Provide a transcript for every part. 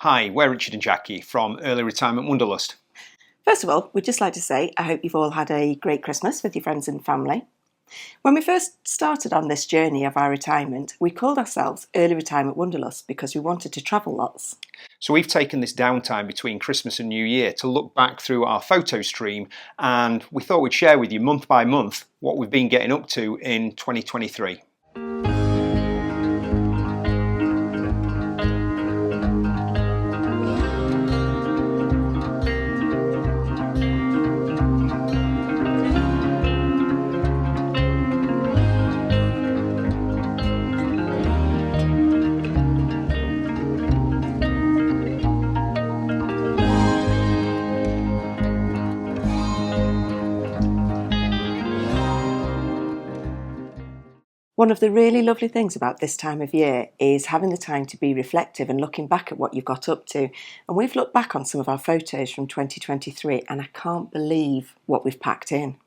Hi, we're Richard and Jackie from Early Retirement Wanderlust. First of all, we'd just like to say I hope you've all had a great Christmas with your friends and family. When we first started on this journey of our retirement, we called ourselves Early Retirement Wanderlust because we wanted to travel lots. So we've taken this downtime between Christmas and New Year to look back through our photo stream, and we thought we'd share with you month by month what we've been getting up to in 2023. One of the really lovely things about this time of year is having the time to be reflective and looking back at what you've got up to. And we've looked back on some of our photos from 2023 and I can't believe what we've packed in.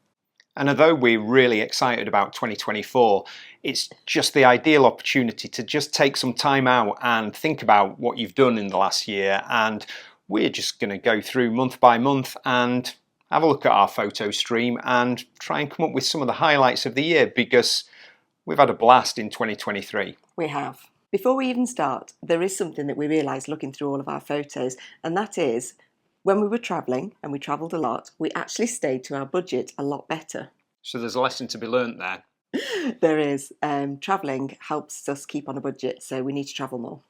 And although we're really excited about 2024, it's just the ideal opportunity to just take some time out and think about what you've done in the last year. And we're just going to go through month by month and have a look at our photo stream and try and come up with some of the highlights of the year, because we've had a blast in 2023. We have. Before we even start, there is something that we realised looking through all of our photos, and that is when we were travelling, and we travelled a lot, we actually stayed to our budget a lot better. So there's a lesson to be learnt there. There is. Travelling helps us keep on a budget, so we need to travel more.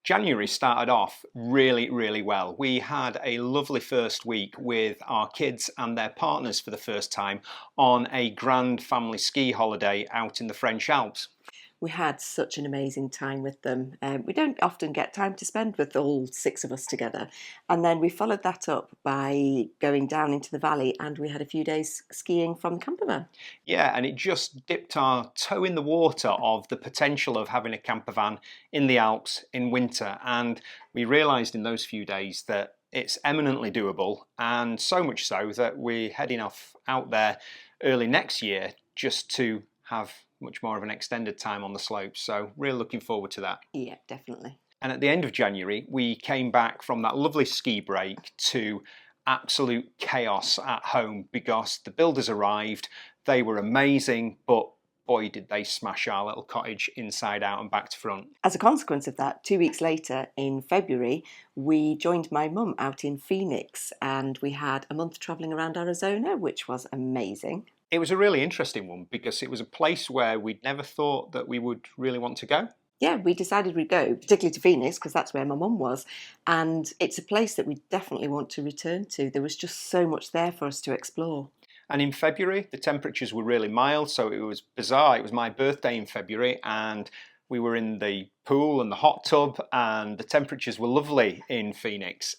January started off really well. We had a lovely first week with our kids and their partners for the first time on a grand family ski holiday out in the French Alps. We had such an amazing time with them. We don't often get time to spend with all six of us together. And then we followed that up by going down into the valley, and we had a few days skiing from the campervan. Yeah, and it just dipped our toe in the water of the potential of having a campervan in the Alps in winter. And we realised in those few days that it's eminently doable, and so much so that we're heading off out there early next year just to have much more of an extended time on the slopes. So really looking forward to that. Yeah, definitely. And at the end of January, we came back from that lovely ski break to absolute chaos at home because the builders arrived. They were amazing, but boy, did they smash our little cottage inside out and back to front. As a consequence of that, 2 weeks later in February, we joined my mum out in Phoenix, and we had a month travelling around Arizona, which was amazing. It was a really interesting one because it was a place where we'd never thought that we would really want to go. Yeah, we decided we'd go, particularly to Phoenix, because that's where my mum was. And it's a place that we definitely want to return to. There was just so much there for us to explore. And in February, the temperatures were really mild, so it was bizarre. It was my birthday in February, and we were in the pool and the hot tub, and the temperatures were lovely in Phoenix.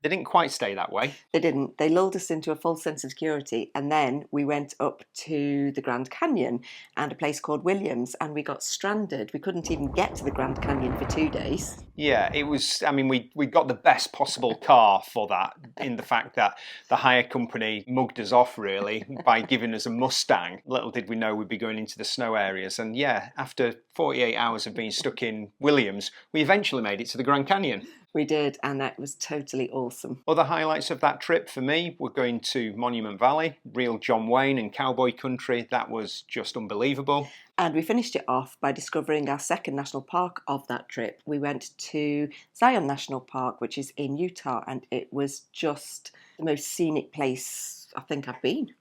They didn't quite stay that way. They didn't. They lulled us into a false sense of security, and then we went up to the Grand Canyon and a place called Williams, and we got stranded. We couldn't even get to the Grand Canyon for 2 days. Yeah, it was, I mean, we got the best possible car for that, in the fact that the hire company mugged us off, really, by giving us a Mustang. Little did we know we'd be going into the snow areas. And yeah, after 48 hours of being stuck in Williams, we eventually made it to the Grand Canyon. We did, and that was totally awesome. Other highlights of that trip for me were going to Monument Valley, real John Wayne and cowboy country. That was just unbelievable. And we finished it off by discovering our second national park of that trip. We went to Zion National Park, which is in Utah, and it was just the most scenic place I think I've been.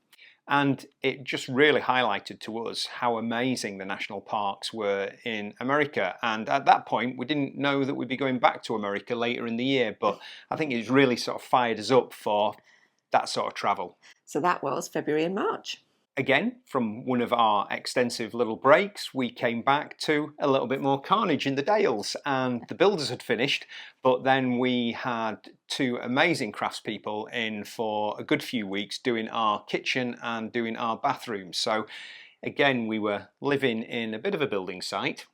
And it just really highlighted to us how amazing the national parks were in America. And at that point, we didn't know that we'd be going back to America later in the year, but I think it's really sort of fired us up for that sort of travel. So that was February and March. Again, from one of our extensive little breaks, we came back to a little bit more carnage in the Dales, and the builders had finished, but then we had two amazing craftspeople in for a good few weeks doing our kitchen and doing our bathrooms. So again, we were living in a bit of a building site.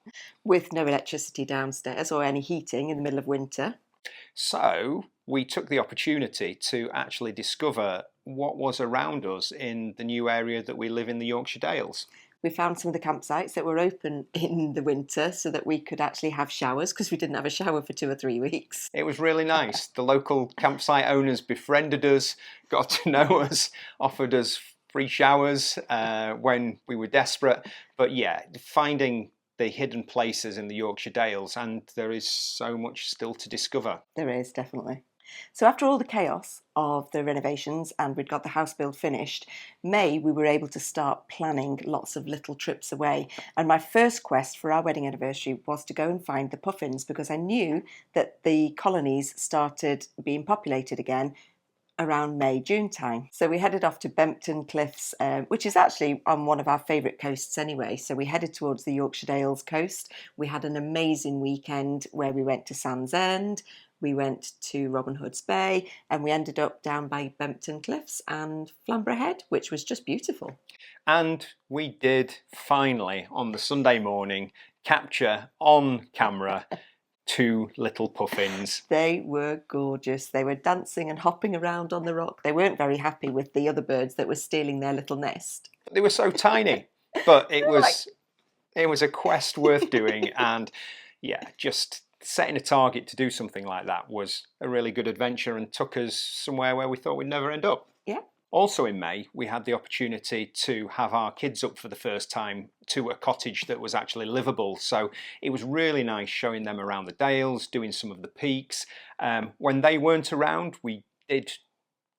With no electricity downstairs or any heating in the middle of winter. So we took the opportunity to actually discover what was around us in the new area that we live in, the Yorkshire Dales. We found some of the campsites that were open in the winter so that we could actually have showers, because we didn't have a shower for 2 or 3 weeks. It was really nice. The local campsite owners befriended us, got to know us, offered us free showers when we were desperate. But yeah, finding the hidden places in the Yorkshire Dales, and there is so much still to discover. There is, definitely. So after all the chaos of the renovations and we'd got the house build finished, May we were able to start planning lots of little trips away. And my first quest for our wedding anniversary was to go and find the puffins, because I knew that the colonies started being populated again around May, June time. So we headed off to Bempton Cliffs, which is actually on one of our favourite coasts anyway. So we headed towards the Yorkshire Dales coast. We had an amazing weekend where we went to Sands End, we went to Robin Hood's Bay, and we ended up down by Bempton Cliffs and Flamborough Head, which was just beautiful. And we did finally, on the Sunday morning, capture on camera 2 little puffins. They were gorgeous. They were dancing and hopping around on the rock. They weren't very happy with the other birds that were stealing their little nest. They were so tiny, but it was a quest worth doing, and yeah, just setting a target to do something like that was a really good adventure and took us somewhere where we thought we'd never end up. Yeah. Also in May, we had the opportunity to have our kids up for the first time to a cottage that was actually livable. So it was really nice showing them around the Dales, doing some of the peaks. When they weren't around, we did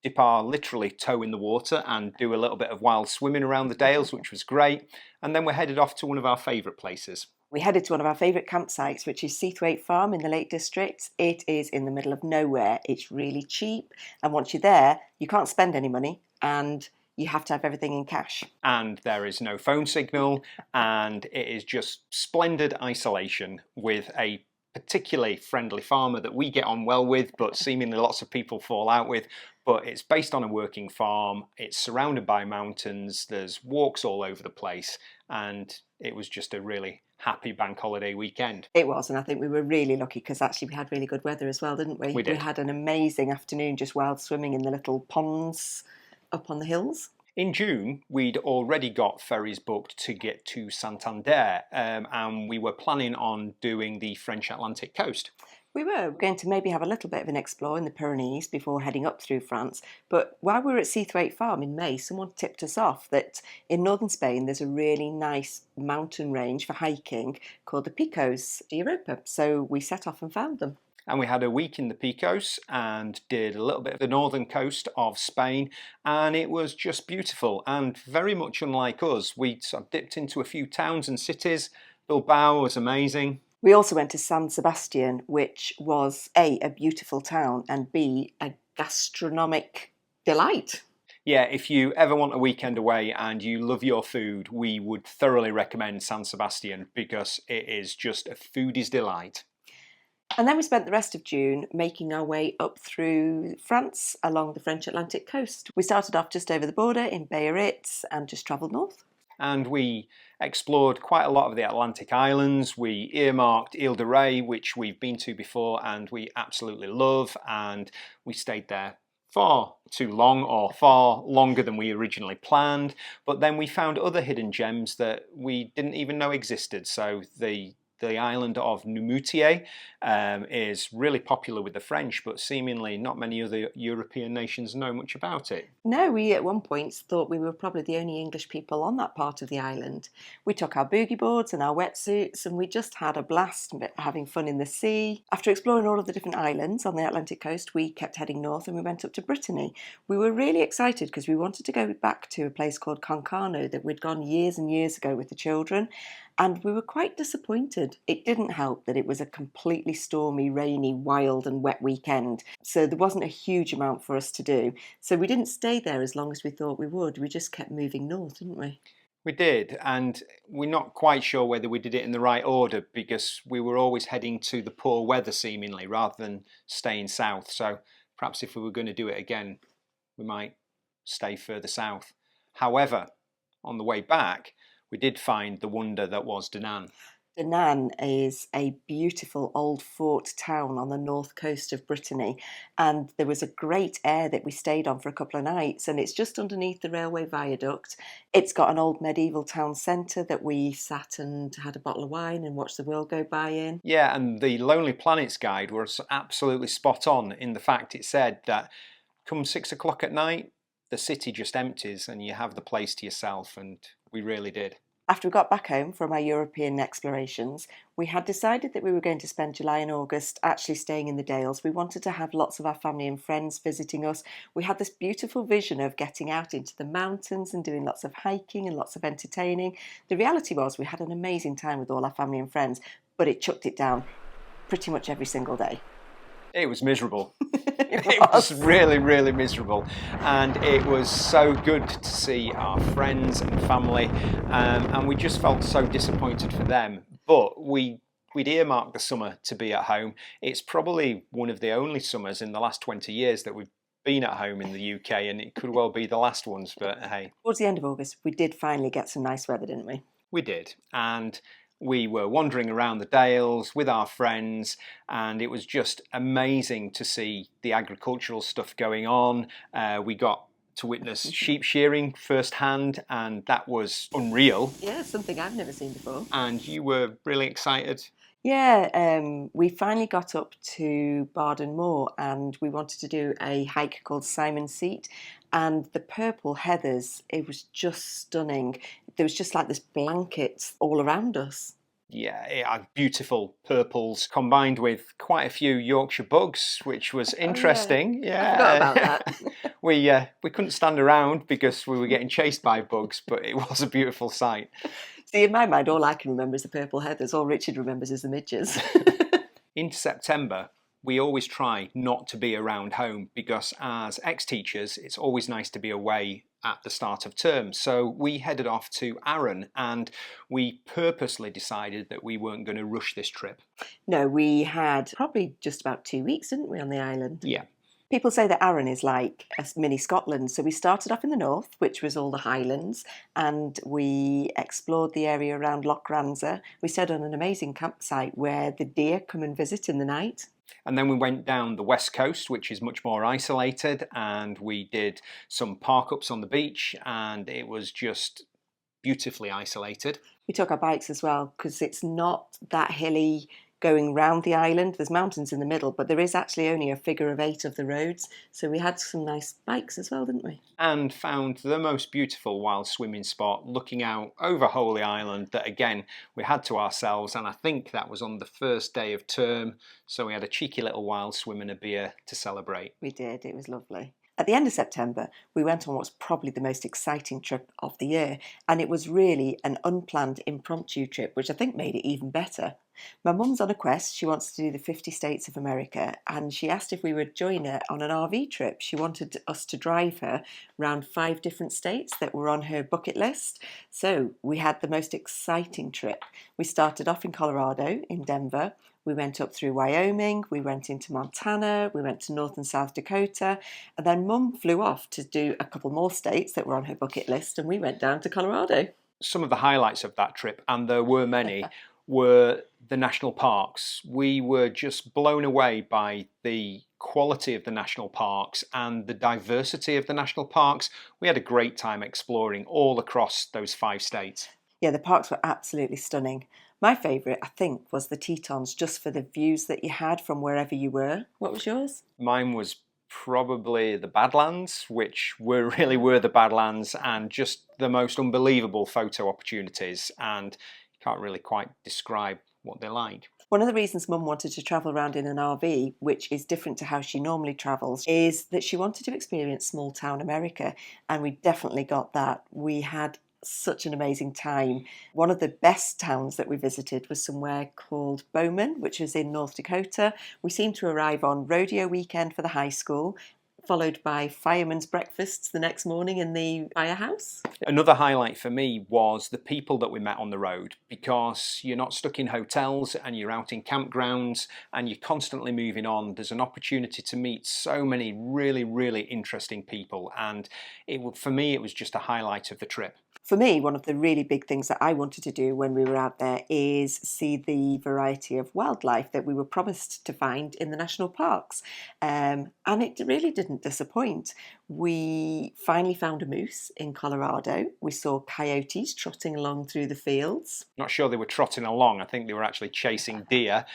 dip our literally toe in the water and do a little bit of wild swimming around the Dales, which was great. And then we're headed off to one of our favourite places. We headed to one of our favourite campsites, which is Seathwaite Farm in the Lake District. It is in the middle of nowhere. It's really cheap. And once you're there, you can't spend any money and you have to have everything in cash. And there is no phone signal, and it is just splendid isolation with a particularly friendly farmer that we get on well with, but seemingly lots of people fall out with. But it's based on a working farm, it's surrounded by mountains, there's walks all over the place, and it was just a really happy bank holiday weekend. It was, and I think we were really lucky because actually we had really good weather as well, didn't we? We did. We had an amazing afternoon just wild swimming in the little ponds up on the hills. In June, we'd already got ferries booked to get to Santander, and we were planning on doing the French Atlantic coast. We were going to maybe have a little bit of an explore in the Pyrenees before heading up through France. But while we were at Seathwaite Farm in May, someone tipped us off that in northern Spain there's a really nice mountain range for hiking called the Picos de Europa. So we set off and found them. And we had a week in the Picos and did a little bit of the northern coast of Spain, and it was just beautiful and very much unlike us. We sort of dipped into a few towns and cities. Bilbao was amazing. We also went to San Sebastian, which was A, a beautiful town, and B, a gastronomic delight. Yeah, if you ever want a weekend away and you love your food, we would thoroughly recommend San Sebastian because it is just a foodie's delight. And then we spent the rest of June making our way up through France along the French Atlantic coast. We started off just over the border in Biarritz and just travelled north. And we explored quite a lot of the Atlantic islands. We earmarked Ile de Ré, which we've been to before and we absolutely love, and we stayed there far too long, or far longer than we originally planned. But then we found other hidden gems that we didn't even know existed. So the island of Noumoutier is really popular with the French, but seemingly not many other European nations know much about it. No, we at one point thought we were probably the only English people on that part of the island. We took our boogie boards and our wetsuits and we just had a blast having fun in the sea. After exploring all of the different islands on the Atlantic coast, we kept heading north and we went up to Brittany. We were really excited because we wanted to go back to a place called Concarneau that we'd gone years and years ago with the children. And we were quite disappointed. It didn't help that it was a completely stormy, rainy, wild and wet weekend. So there wasn't a huge amount for us to do. So we didn't stay there as long as we thought we would. We just kept moving north, didn't we? We did, and we're not quite sure whether we did it in the right order because we were always heading to the poor weather seemingly rather than staying south. So perhaps if we were going to do it again, we might stay further south. However, on the way back, we did find the wonder that was Da Nang. Arrran is a beautiful old fort town on the north coast of Brittany, and there was a great air that we stayed on for a couple of nights, and it's just underneath the railway viaduct. It's got an old medieval town centre that we sat and had a bottle of wine and watched the world go by in. Yeah, and the Lonely Planets guide was absolutely spot on in the fact it said that come 6 o'clock at night, the city just empties and you have the place to yourself, and we really did. After we got back home from our European explorations, we had decided that we were going to spend July and August actually staying in the Dales. We wanted to have lots of our family and friends visiting us. We had this beautiful vision of getting out into the mountains and doing lots of hiking and lots of entertaining. The reality was we had an amazing time with all our family and friends, but it chucked it down pretty much every single day. It was miserable. It Was really, really miserable. And it was so good to see our friends and family, and we just felt so disappointed for them. But we'd earmarked the summer to be at home. It's probably one of the only summers in the last 20 years that we've been at home in the UK, and it could well be the last ones, but hey. Towards the end of August, we did finally get some nice weather, didn't we? We did, and we were wandering around the Dales with our friends, and it was just amazing to see the agricultural stuff going on. We got to witness sheep shearing firsthand, and that was unreal. Yeah, something I've never seen before. And you were really excited. Yeah, we finally got up to Bardon Moor and we wanted to do a hike called Simon Seat, and the purple heathers, it was just stunning. There was just like this blanket all around us. Yeah, it had beautiful purples combined with quite a few Yorkshire bugs, which was interesting. I forgot about that. We couldn't stand around because we were getting chased by bugs, but it was a beautiful sight. See, in my mind, all I can remember is the purple heathers. All Richard remembers is the midges. In September, we always try not to be around home because as ex-teachers, it's always nice to be away at the start of term. So we headed off to Arrran, and we purposely decided that we weren't going to rush this trip. No, we had probably just about 2 weeks, didn't we, on the island? Yeah. People say that Arrran is like a mini Scotland. So we started off in the north, which was all the highlands, and we explored the area around Loch Ranza. We stayed on an amazing campsite where the deer come and visit in the night. And then we went down the west coast, which is much more isolated, and we did some park-ups on the beach, and it was just beautifully isolated. We took our bikes as well because it's not that hilly going round the island. There's mountains in the middle, but there is actually only a figure of 8 of the roads. So we had some nice bikes as well, didn't we? And found the most beautiful wild swimming spot looking out over Holy Island that, again, we had to ourselves. And I think that was on the first day of term. So we had a cheeky little wild swim and a beer to celebrate. We did. It was lovely. At the end of September, we went on what's probably the most exciting trip of the year, and it was really an unplanned impromptu trip, which I think made it even better. My mum's on a quest. She wants to do the 50 states of America, and she asked if we would join her on an RV trip. She wanted us to drive her around 5 different states that were on her bucket list. So we had the most exciting trip. We started off in Colorado, in Denver. We went up through Wyoming, we went into Montana, we went to North and South Dakota, and then Mum flew off to do a couple more states that were on her bucket list, and we went down to Colorado. Some of the highlights of that trip, and there were many, were the national parks. We were just blown away by the quality of the national parks and the diversity of the national parks. We had a great time exploring all across those 5 states. Yeah, the parks were absolutely stunning. My favourite, I think, was the Tetons, just for the views that you had from wherever you were. What was yours? Mine was probably the Badlands, which really were the Badlands, and just the most unbelievable photo opportunities, and you can't really quite describe what they're like. One of the reasons Mum wanted to travel around in an RV, which is different to how she normally travels, is that she wanted to experience small town America, and we definitely got that. We had such an amazing time. One of the best towns that we visited was somewhere called Bowman, which is in North Dakota. We seemed to arrive on rodeo weekend for the high school, followed by firemen's breakfasts the next morning in the firehouse. Another highlight for me was the people that we met on the road, because you're not stuck in hotels and you're out in campgrounds and you're constantly moving on. There's an opportunity to meet so many really, really interesting people, and for me it was just a highlight of the trip. For me, one of the really big things that I wanted to do when we were out there is see the variety of wildlife that we were promised to find in the national parks. And it really didn't disappoint. We finally found a moose in Colorado. We saw coyotes trotting along through the fields. Not sure they were trotting along. I think they were actually chasing deer.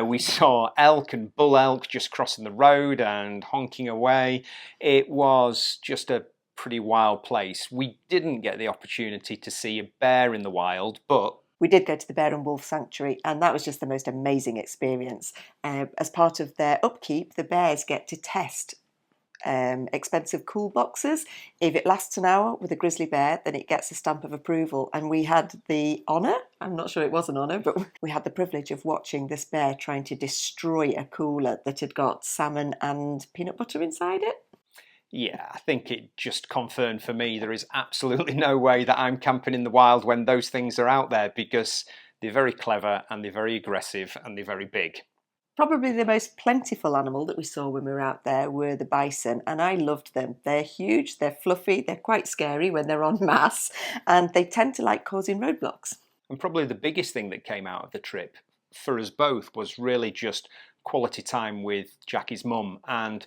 We saw elk and bull elk just crossing the road and honking away. It was just a pretty wild place. We didn't get the opportunity to see a bear in the wild, but we did go to the Bear and Wolf Sanctuary, and that was just the most amazing experience. As part of their upkeep, the bears get to test expensive cool boxes. If it lasts an hour with a grizzly bear, then it gets a stamp of approval. And we had the honour, I'm not sure it was an honour, but we had the privilege of watching this bear trying to destroy a cooler that had got salmon and peanut butter inside it. Yeah, I think it just confirmed for me there is absolutely no way that I'm camping in the wild when those things are out there, because they're very clever and they're very aggressive and they're very big. Probably the most plentiful animal that we saw when we were out there were the bison, and I loved them. They're huge, they're fluffy, they're quite scary when they're en masse, and they tend to like causing roadblocks. And probably the biggest thing that came out of the trip for us both was really just quality time with Jackie's mum, and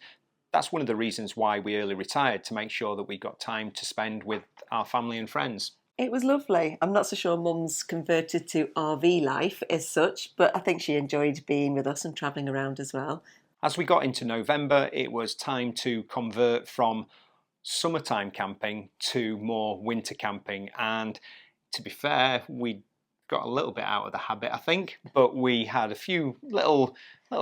that's one of the reasons why we early retired, to make sure that we got time to spend with our family and friends. It was lovely. I'm not so sure Mum's converted to RV life as such, but I think she enjoyed being with us and travelling around as well. As we got into November, it was time to convert from summertime camping to more winter camping, and to be fair, we got a little bit out of the habit, I think, but we had a few little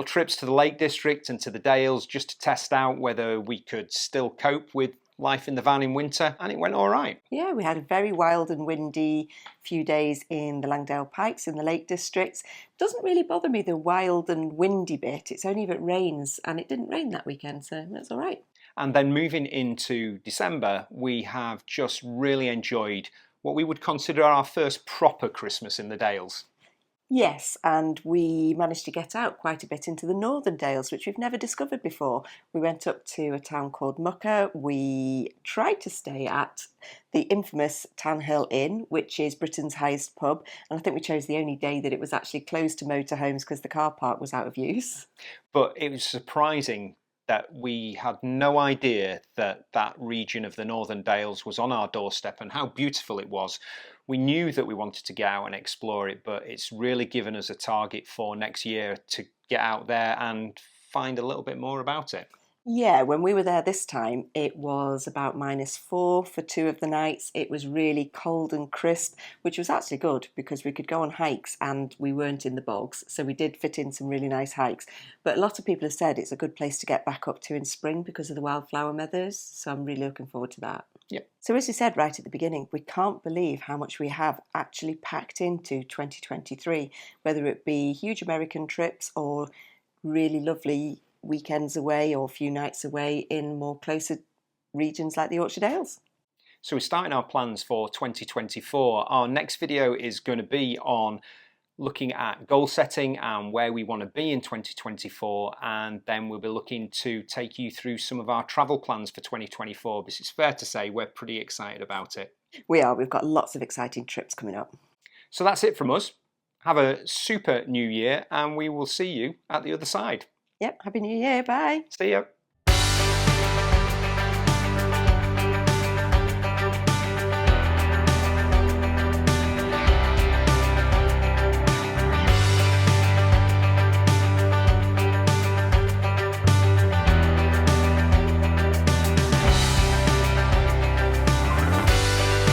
trips to the Lake District and to the Dales just to test out whether we could still cope with life in the van in winter, and it went all right. Yeah, we had a very wild and windy few days in the Langdale Pikes in the Lake Districts. Doesn't really bother me, the wild and windy bit. It's only if it rains, and it didn't rain that weekend, so that's all right. And then moving into December, we have just really enjoyed what we would consider our first proper Christmas in the Dales. Yes, and we managed to get out quite a bit into the Northern Dales, which we've never discovered before. We went up to a town called Mucker. We tried to stay at the infamous Tanhill Inn, which is Britain's highest pub, and I think we chose the only day that it was actually closed to motorhomes because the car park was out of use. But it was surprising that we had no idea that that region of the Northern Dales was on our doorstep and how beautiful it was. We knew that we wanted to get out and explore it, but it's really given us a target for next year to get out there and find a little bit more about it. Yeah, when we were there this time, it was about -4 for 2 of the nights. It was really cold and crisp, which was actually good because we could go on hikes and we weren't in the bogs, so we did fit in some really nice hikes. But a lot of people have said it's a good place to get back up to in spring because of the wildflower meadows, so I'm really looking forward to that. Yeah. So as we said right at the beginning, we can't believe how much we have actually packed into 2023, whether it be huge American trips or really lovely weekends away or a few nights away in more closer regions like the Yorkshire Dales. So we're starting our plans for 2024. Our next video is going to be on looking at goal setting and where we want to be in 2024, and then we'll be looking to take you through some of our travel plans for 2024, because it's fair to say we're pretty excited about it. We are. We've got lots of exciting trips coming up. So that's it from us. Have a super new year, and we will see you at the other side. Yep, Happy New Year. Bye. See ya.